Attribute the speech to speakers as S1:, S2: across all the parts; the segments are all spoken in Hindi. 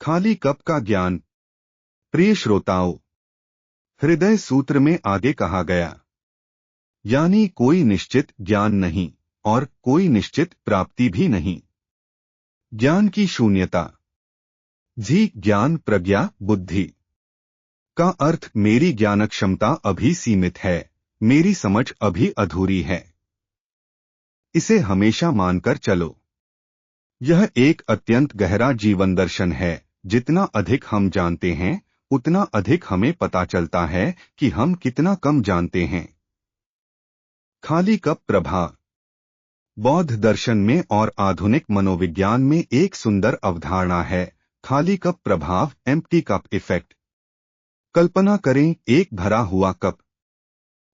S1: खाली कप का ज्ञान। प्रिय श्रोताओं, हृदय सूत्र में आगे कहा गया, यानी कोई निश्चित ज्ञान नहीं और कोई निश्चित प्राप्ति भी नहीं। ज्ञान की शून्यता। ज्ञान प्रज्ञा बुद्धि का अर्थ मेरी ज्ञान क्षमता अभी सीमित है, मेरी समझ अभी अधूरी है। इसे हमेशा मानकर चलो। यह एक अत्यंत गहरा जीवन दर्शन है। जितना अधिक हम जानते हैं, उतना अधिक हमें पता चलता है कि हम कितना कम जानते हैं। खाली कप प्रभाव। बौद्ध दर्शन में और आधुनिक मनोविज्ञान में एक सुंदर अवधारणा है, खाली कप प्रभाव, एम्प्टी कप इफेक्ट। कल्पना करें एक भरा हुआ कप,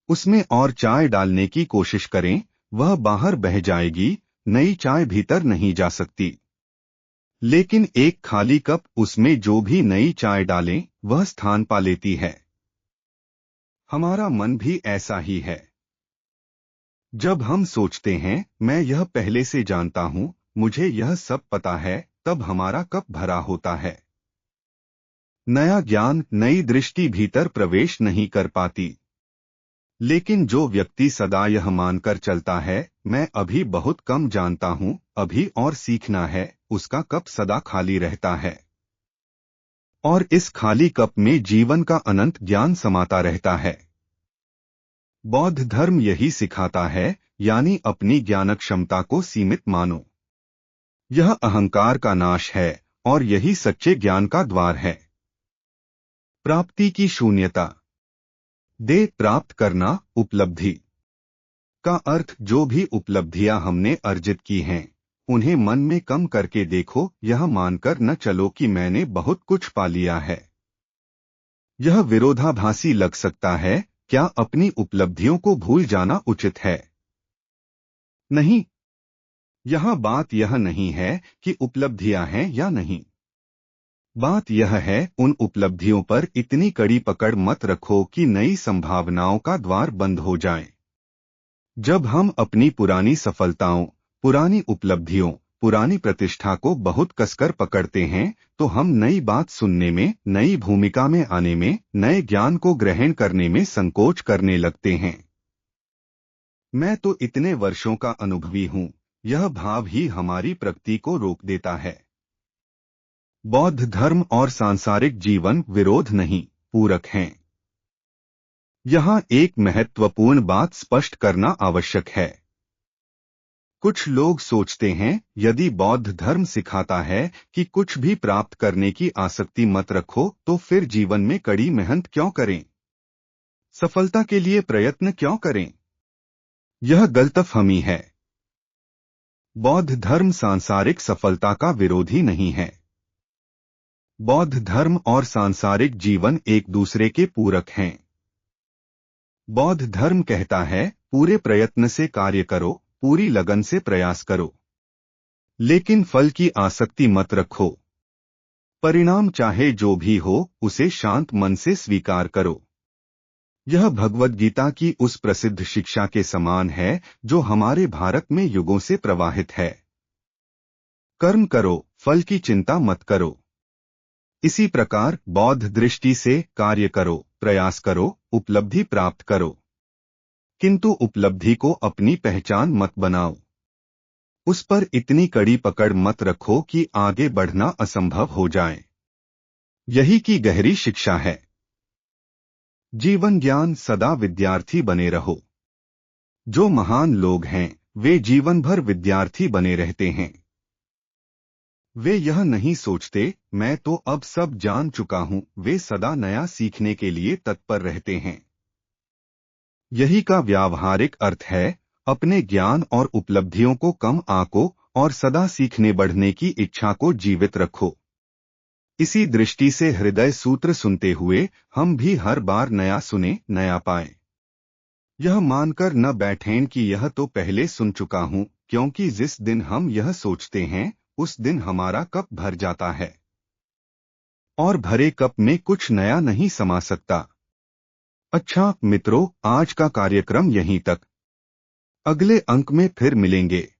S1: उसमें और चाय डालने की कोशिश करें, वह बाहर बह जाएगी, नई चाय भीतर नहीं जा सकती। लेकिन एक खाली कप, उसमें जो भी नई चाय डालें वह स्थान पा लेती है। हमारा मन भी ऐसा ही है। जब हम सोचते हैं मैं यह पहले से जानता हूं, मुझे यह सब पता है, तब हमारा कप भरा होता है। नया ज्ञान, नई दृष्टि भीतर प्रवेश नहीं कर पाती। लेकिन जो व्यक्ति सदा यह मानकर चलता है मैं अभी बहुत कम जानता हूं, अभी और सीखना है, उसका कप सदा खाली रहता है। और इस खाली कप में जीवन का अनंत ज्ञान समाता रहता है। बौद्ध धर्म यही सिखाता है, यानी अपनी ज्ञान क्षमता को सीमित मानो। यह अहंकार का नाश है और यही सच्चे ज्ञान का द्वार है। प्राप्ति की शून्यता। प्राप्त करना, उपलब्धि का अर्थ जो भी उपलब्धियां हमने अर्जित की हैं, उन्हें मन में कम करके देखो, यह मानकर न चलो कि मैंने बहुत कुछ पा लिया है। यह विरोधाभासी लग सकता है। क्या अपनी उपलब्धियों को भूल जाना उचित है? नहीं। यह बात यह नहीं है कि उपलब्धियां हैं या नहीं। बात यह है, उन उपलब्धियों पर इतनी कड़ी पकड़ मत रखो कि नई संभावनाओं का द्वार बंद हो जाए। जब हम अपनी पुरानी सफलताओं, पुरानी उपलब्धियों, पुरानी प्रतिष्ठा को बहुत कसकर पकड़ते हैं, तो हम नई बात सुनने में, नई भूमिका में आने में, नए ज्ञान को ग्रहण करने में संकोच करने लगते हैं। मैं तो इतने वर्षों का अनुभवी हूं, यह भाव ही हमारी प्रगति को रोक देता है। बौद्ध धर्म और सांसारिक जीवन विरोध नहीं, पूरक हैं। यहाँ एक महत्वपूर्ण बात स्पष्ट करना आवश्यक है। कुछ लोग सोचते हैं, यदि बौद्ध धर्म सिखाता है कि कुछ भी प्राप्त करने की आसक्ति मत रखो, तो फिर जीवन में कड़ी मेहनत क्यों करें? सफलता के लिए प्रयत्न क्यों करें? यह गलतफहमी है। बौद्ध धर्म सांसारिक सफलता का विरोधी नहीं है। बौद्ध धर्म और सांसारिक जीवन एक दूसरे के पूरक हैं। बौद्ध धर्म कहता है, पूरे प्रयत्न से कार्य करो, पूरी लगन से प्रयास करो, लेकिन फल की आसक्ति मत रखो। परिणाम चाहे जो भी हो, उसे शांत मन से स्वीकार करो। यह भगवद गीता की उस प्रसिद्ध शिक्षा के समान है जो हमारे भारत में युगों से प्रवाहित है। कर्म करो, फल की चिंता मत करो। इसी प्रकार बौद्ध दृष्टि से कार्य करो, प्रयास करो, उपलब्धि प्राप्त करो, किंतु उपलब्धि को अपनी पहचान मत बनाओ। उस पर इतनी कड़ी पकड़ मत रखो कि आगे बढ़ना असंभव हो जाए। यही की गहरी शिक्षा है। जीवन ज्ञान सदा विद्यार्थी बने रहो। जो महान लोग हैं वे जीवन भर विद्यार्थी बने रहते हैं। वे यह नहीं सोचते मैं तो अब सब जान चुका हूं, वे सदा नया सीखने के लिए तत्पर रहते हैं। यही का व्यावहारिक अर्थ है, अपने ज्ञान और उपलब्धियों को कम आंको और सदा सीखने बढ़ने की इच्छा को जीवित रखो। इसी दृष्टि से हृदय सूत्र सुनते हुए हम भी हर बार नया सुने, नया पाए। यह मानकर न बैठें कि यह तो पहले सुन चुका हूं, क्योंकि जिस दिन हम यह सोचते हैं उस दिन हमारा कप भर जाता है और भरे कप में कुछ नया नहीं समा सकता। अच्छा मित्रों, आज का कार्यक्रम यहीं तक। अगले अंक में फिर मिलेंगे।